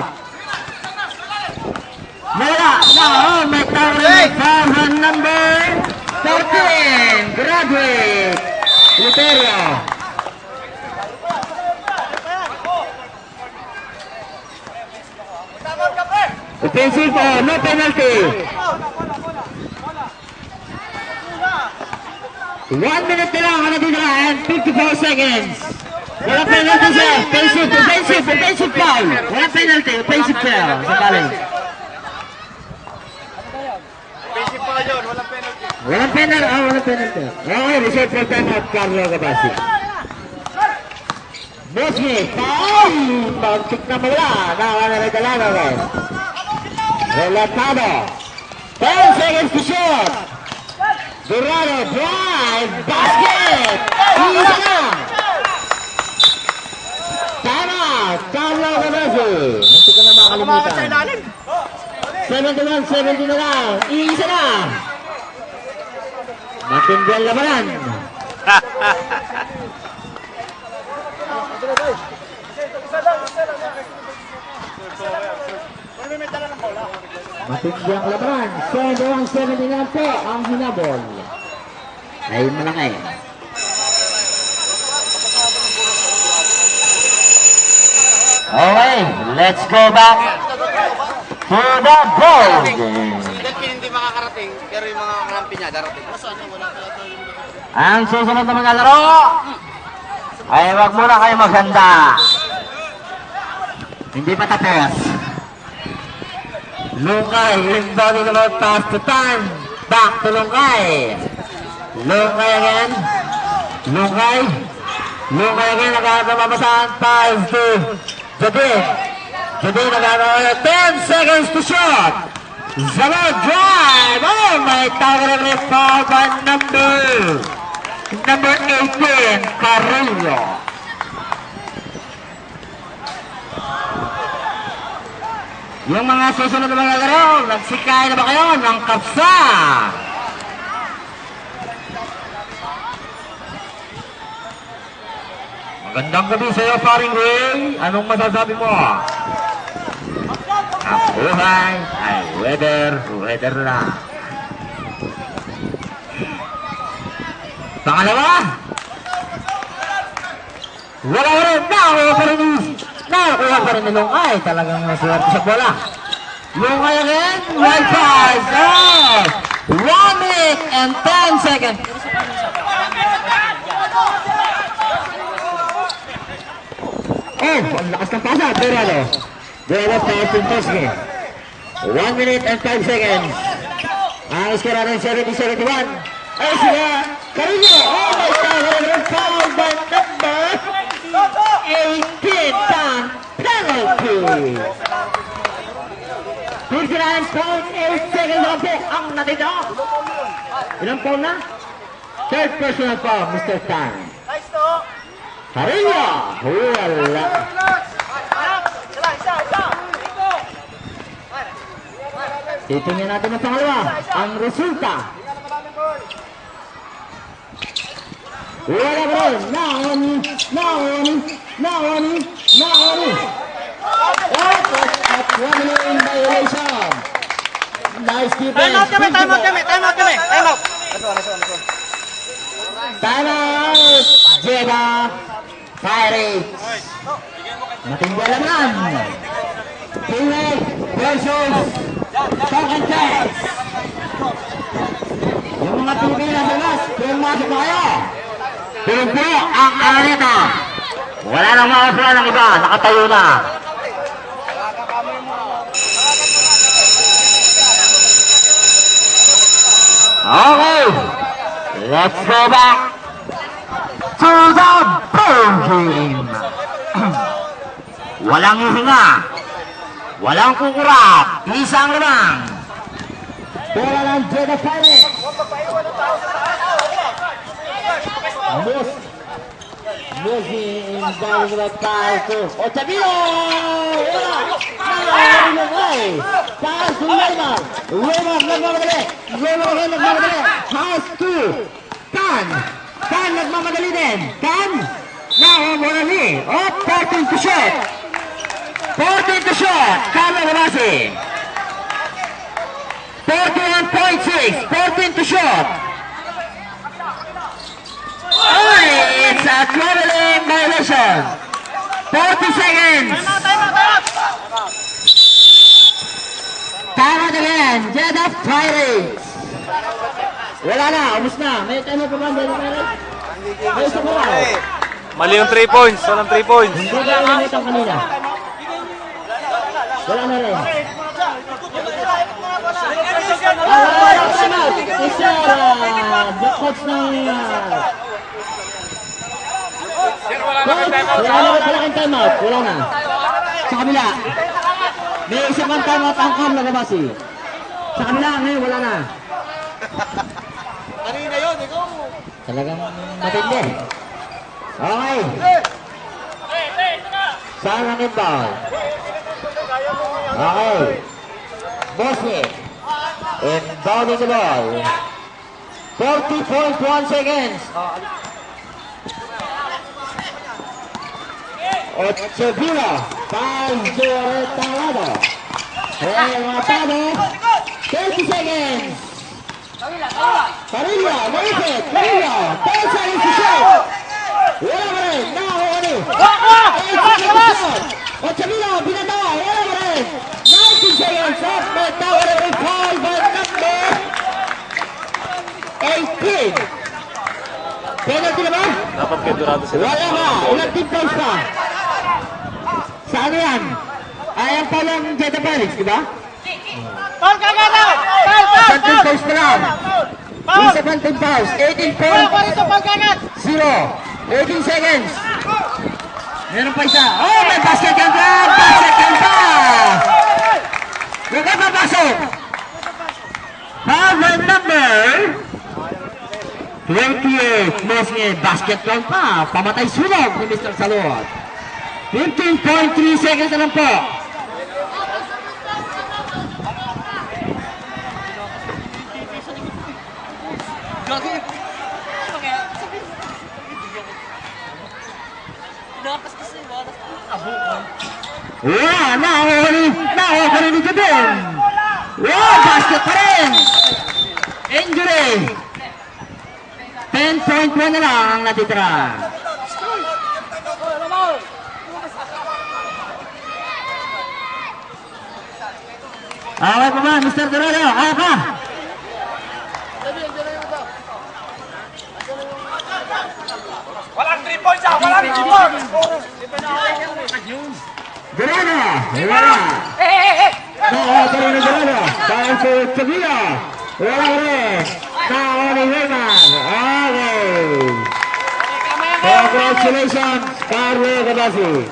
shot. Mula na may tawag ng number 13. Graduate. Luterio. Offensive, no penalty. 1 minute na lang ang natitira and 54 seconds. Walang penalty sir. Offensive foul. Walang penalty, offensive foul. Sa college. Offensive foul yun, walang penalty. Walang penalty. Okay, reserve for time out, Carlo Gabasi. Bosme, foul! Pag-tick na mula. Nakakanaragalaga guys. Relatado. 10 seconds to shoot. Dorado drive. Basket. Isa na. Time out. Carlo Gabasi. Hindi ko na makalimutan. 70 na lang. Isa na. Matindi ang labanan. Matindi ang labanan. 71-79 po ang hinabol. Ay malaki. Okay, let's go back to the goal. Si Delphin hindi makakarating, pero yung mga kalampi niya darating. Ang susunod na mga laro ay wag muna kayo maghanda. Hindi pa tapos. Lungkay, inbounding about pass to time. Back to Lungkay. Lungkay again. Lungkay again. Nagkakamamasaan. Pass to Jadin. Jadin nagkakamamasaan. 10 seconds to shot. Zalo drive. Oh, may tawag na foul by number 18, Carrillo. Yung mga susunod na mga laro, nagsikay na ba kayo ng kapsa? Magandang gabi sa iyo, paring Ray. Anong masasabi mo? Ang buhay ay weather lang. Pangalawa, wala rin, nakakuha pa rin ni Lungkay. Talagang swerte sa bola. Lungkay again, right pass, 1 minute and 10 seconds. Ang lakas ng pasa, Dorado pass to Tosque. 1 minute and 5 seconds. Ang skora ng 70-71. Ay sila, Carrillo! Oh my God! Foul by number 18, Tan penalty! 59.8 seconds lang po ang natito. Ilang foul na? Third personal foul, Mr. Tan. Carrillo! Wala. Titingnan natin ang pangalawa. Ang resulta. Wala pa rin. Naoni. At 1 minute in violation. Nice defense. Time out kami. Time out. Jeddah Pirates. Matindi alaman. Pilipinas versus Talking Test. Yung mga Pilipinas na mas, pumasok na kayo. Pinagpo ang araneta. Wala nang makasura ng iba. Nakatayo na. Okay. Let's go back to the ball game. Walang hihinga. Walang kukurap. Isang lamang. Bola ng Jeddah Pirates. Musi inbounding about pass to Otavio! Pass to Neymar! Neymar nagmamadali! Pass to Tan! Tan nagmamadali din! Tan! Nakamadali! 14 to shoot! 14 to shot. Carlo Gabasi. 41.6. 14 to shot. Oh, it's a traveling violation. 40 seconds. Time out again. Jeddah Pirates. Wala na. Umus na. May time out pa ba? Jeddah Pirates? May isa pa ba? Mali yung 3 points. Walang 3 points. Hindi ba ulit ang kanina? Wala na rin. Time out. Isa, the coach ng... Wala kang time out. Wala na. Sa kabila. May isa pang time out ang Carlo Gabasi. Sa kabila, ngayon wala na. Kanina yun, ikaw. Talagang matindi. Okay. Saan ang inbound? Okay. Bosniak. Inbounding the ball. 40.1 seconds. Ochevila. 5-0 retalado. Rematado. 30 seconds. Parilla, Maripet, Parilla. 10 seconds to shoot. Wala pa rin. Nakakawani. 8 seconds to shoot. Ochevila, binatawa. Wala pa rin. 19 seconds. Up, may tawa na rin. Foul by number 18. Penalty na ba? Dapat kay Dorado sila. Wala ka. Ilang team fouls pa? Sa ano yan? Ayan pa lang Jeddah Pirates, di ba? Paul Cagada! Paul! Isang team fouls pa lang. Isa pang team fouls. 18 Paul points. Cagada! 0. 18 seconds. Meron pa isa. Oh, may basket yan pa! Basket yan pa! Nakapapasok. Foul by number 28. Bosniak, basket yan pa. Pamatay sunog ni Mr. Salud. 15.3 seconds na lang po. Wow, nakakari ni Jabin. Wow, basket pa rin. Injury. 10.1 na lang ang natitira. Okay pa ba, Mr. Dorado? Kaya pa? Walang 3 points ah! Walang 3 points! Dorado! Wala! Nakakari ni Dorado. Dahil sa Sevilla. Wala rin. Nakakari ni Raymond. Okay. Congratulations, Carlo Gabasi.